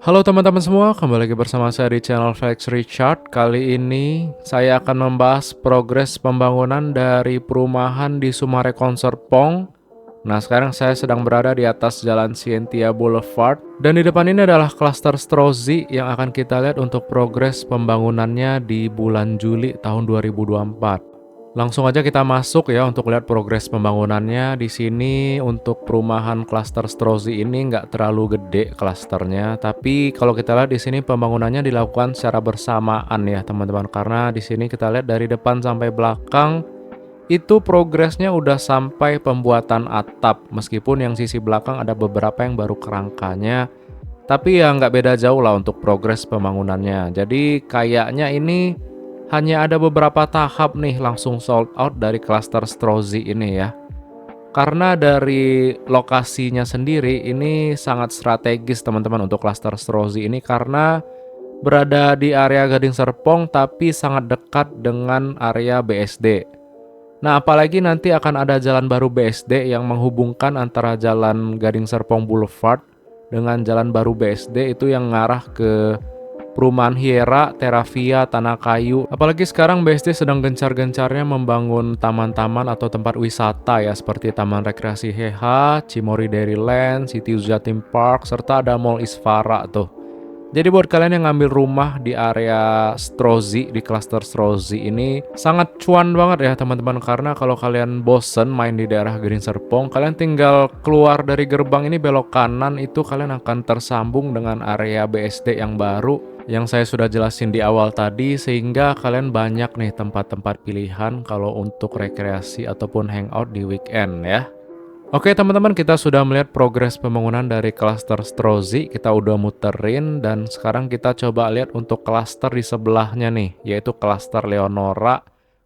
Halo teman-teman semua, kembali lagi bersama saya di channel Felix Richard. Kali ini saya akan membahas progres pembangunan dari perumahan di Sumarekon Serpong. Nah, sekarang saya sedang berada di atas Jalan Scientia Boulevard. Dan di depan ini adalah klaster Strozzi yang akan kita lihat untuk progres pembangunannya di bulan Juli tahun 2024. Langsung aja kita masuk ya untuk lihat progres pembangunannya. Di sini untuk perumahan klaster Strozzi ini nggak terlalu gede klasternya, tapi kalau kita lihat di sini pembangunannya dilakukan secara bersamaan ya teman-teman. Karena di sini kita lihat dari depan sampai belakang itu progresnya udah sampai pembuatan atap. Meskipun yang sisi belakang ada beberapa yang baru kerangkanya, tapi ya nggak beda jauh lah untuk progres pembangunannya. Jadi kayaknya ini hanya ada beberapa tahap nih langsung sold out dari klaster Strozzi ini ya. Karena dari lokasinya sendiri ini sangat strategis teman-teman untuk klaster Strozzi ini karena berada di area Gading Serpong tapi sangat dekat dengan area BSD. Nah, apalagi nanti akan ada jalan baru BSD yang menghubungkan antara jalan Gading Serpong Boulevard dengan jalan baru BSD itu yang ngarah ke perumahan Hiera, Terravia, Tanah Kayu. Apalagi sekarang BSD sedang gencar-gencarnya membangun taman-taman atau tempat wisata ya, seperti Taman Rekreasi Heha, Cimory Dairyland, City Jatim Park, serta ada Mall Isfara tuh. Jadi buat kalian yang ngambil rumah di area Strozzi, di klaster Strozzi ini sangat cuan banget ya teman-teman. Karena kalau kalian bosen main di daerah Gading Serpong, kalian tinggal keluar dari gerbang ini belok kanan, itu kalian akan tersambung dengan area BSD yang baru yang saya sudah jelasin di awal tadi, sehingga kalian banyak nih tempat-tempat pilihan kalau untuk rekreasi ataupun hangout di weekend ya. Oke teman-teman, kita sudah melihat progres pembangunan dari klaster Strozzi, kita udah muterin, dan sekarang kita coba lihat untuk klaster di sebelahnya nih, yaitu klaster Leonora.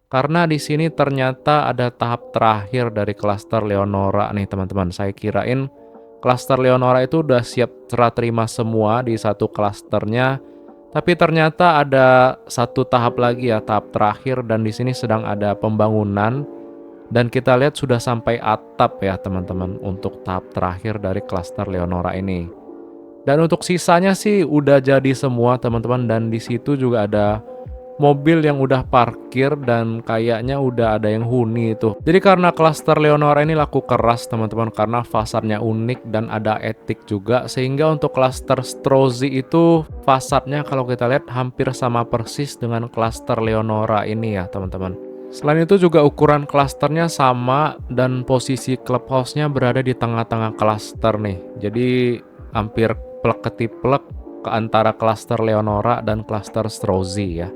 Karena di sini ternyata ada tahap terakhir dari klaster Leonora nih teman-teman. Saya kirain klaster Leonora itu udah siap serah terima semua di satu klasternya, tapi ternyata ada satu tahap lagi ya, tahap terakhir, dan di sini sedang ada pembangunan. Dan kita lihat sudah sampai atap ya teman-teman untuk tahap terakhir dari klaster Leonora ini. Dan untuk sisanya sih udah jadi semua teman-teman, dan di situ juga ada mobil yang udah parkir dan kayaknya udah ada yang huni itu. Jadi karena klaster Leonora ini laku keras teman-teman, karena fasadnya unik dan ada etik juga, sehingga untuk klaster Strozzi itu fasadnya kalau kita lihat hampir sama persis dengan klaster Leonora ini ya teman-teman. Selain itu juga ukuran klasternya sama dan posisi clubhouse-nya berada di tengah-tengah klaster nih. Jadi hampir plek-ketiplek ke antara klaster Leonora dan klaster Strozzi ya.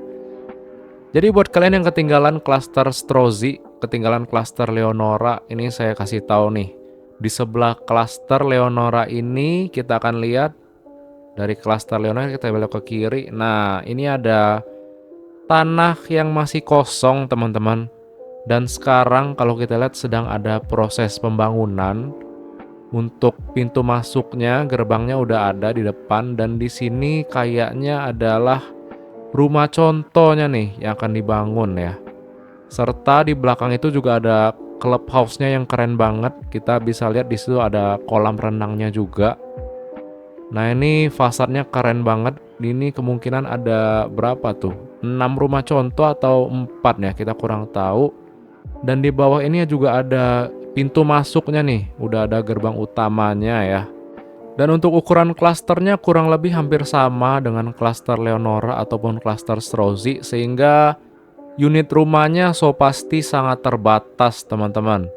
Jadi buat kalian yang ketinggalan klaster Strozzi, ketinggalan klaster Leonora, ini saya kasih tahu nih. Di sebelah klaster Leonora ini kita akan lihat dari klaster Leonora kita belok ke kiri. Nah, ini ada tanah yang masih kosong teman-teman. Dan sekarang kalau kita lihat sedang ada proses pembangunan. Untuk pintu masuknya, gerbangnya udah ada di depan, dan di sini kayaknya adalah rumah contohnya nih yang akan dibangun ya. Serta di belakang itu juga ada clubhouse-nya yang keren banget. Kita bisa lihat di situ ada kolam renangnya juga. Nah, ini fasadnya keren banget. Ini kemungkinan ada berapa tuh? 6 rumah contoh atau 4 ya, kita kurang tahu. Dan di bawah ini juga ada pintu masuknya nih. Udah ada gerbang utamanya ya. Dan untuk ukuran klasternya kurang lebih hampir sama dengan klaster Leonora ataupun klaster Strozzi, sehingga unit rumahnya so pasti sangat terbatas teman-teman.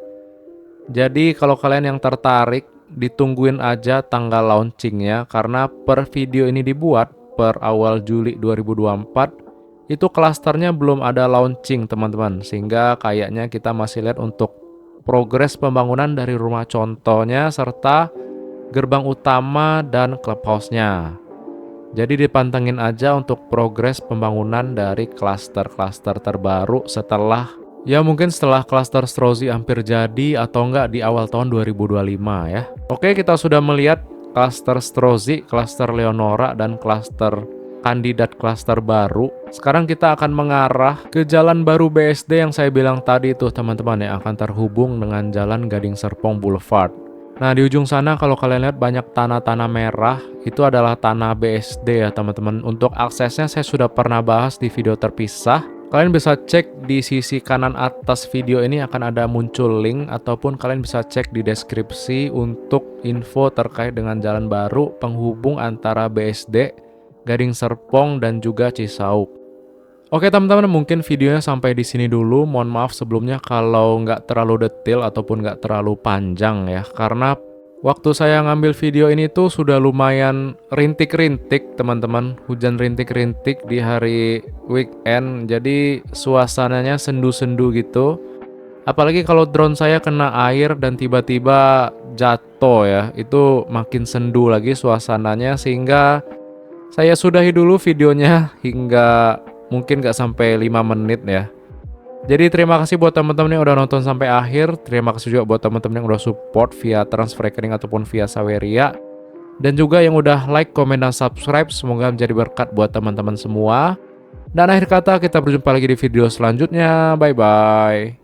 Jadi kalau kalian yang tertarik, ditungguin aja tanggal launchingnya, karena per video ini dibuat per awal Juli 2024 itu klasternya belum ada launching teman-teman, sehingga kayaknya kita masih lihat untuk progres pembangunan dari rumah contohnya serta gerbang utama dan clubhouse-nya. Jadi dipantengin aja untuk progres pembangunan dari klaster-klaster terbaru mungkin setelah klaster Strozzi hampir jadi atau enggak di awal tahun 2025 ya. Oke, kita sudah melihat klaster Strozzi, klaster Leonora, dan klaster kandidat klaster baru. Sekarang kita akan mengarah ke jalan baru BSD yang saya bilang tadi tuh teman-teman, yang akan terhubung dengan jalan Gading Serpong Boulevard. Nah, di ujung sana kalau kalian lihat banyak tanah-tanah merah, itu adalah tanah BSD ya teman-teman. Untuk aksesnya saya sudah pernah bahas di video terpisah. Kalian bisa cek di sisi kanan atas video ini akan ada muncul link, ataupun kalian bisa cek di deskripsi untuk info terkait dengan jalan baru penghubung antara BSD, Gading Serpong, dan juga Cisauk. Oke teman-teman, mungkin videonya sampai di sini dulu. Mohon maaf sebelumnya kalau nggak terlalu detail ataupun nggak terlalu panjang ya. Karena waktu saya ngambil video ini tuh sudah lumayan rintik-rintik teman-teman. Hujan rintik-rintik di hari weekend. Jadi suasananya sendu-sendu gitu. Apalagi kalau drone saya kena air dan tiba-tiba jatuh ya. Itu makin sendu lagi suasananya, sehingga saya sudahi dulu videonya hingga mungkin nggak sampai 5 menit ya. Jadi terima kasih buat teman-teman yang udah nonton sampai akhir. Terima kasih juga buat teman-teman yang udah support via transfer rekening ataupun via Saweria. Dan juga yang udah like, komen, dan subscribe. Semoga menjadi berkat buat teman-teman semua. Dan akhir kata, kita berjumpa lagi di video selanjutnya. Bye-bye.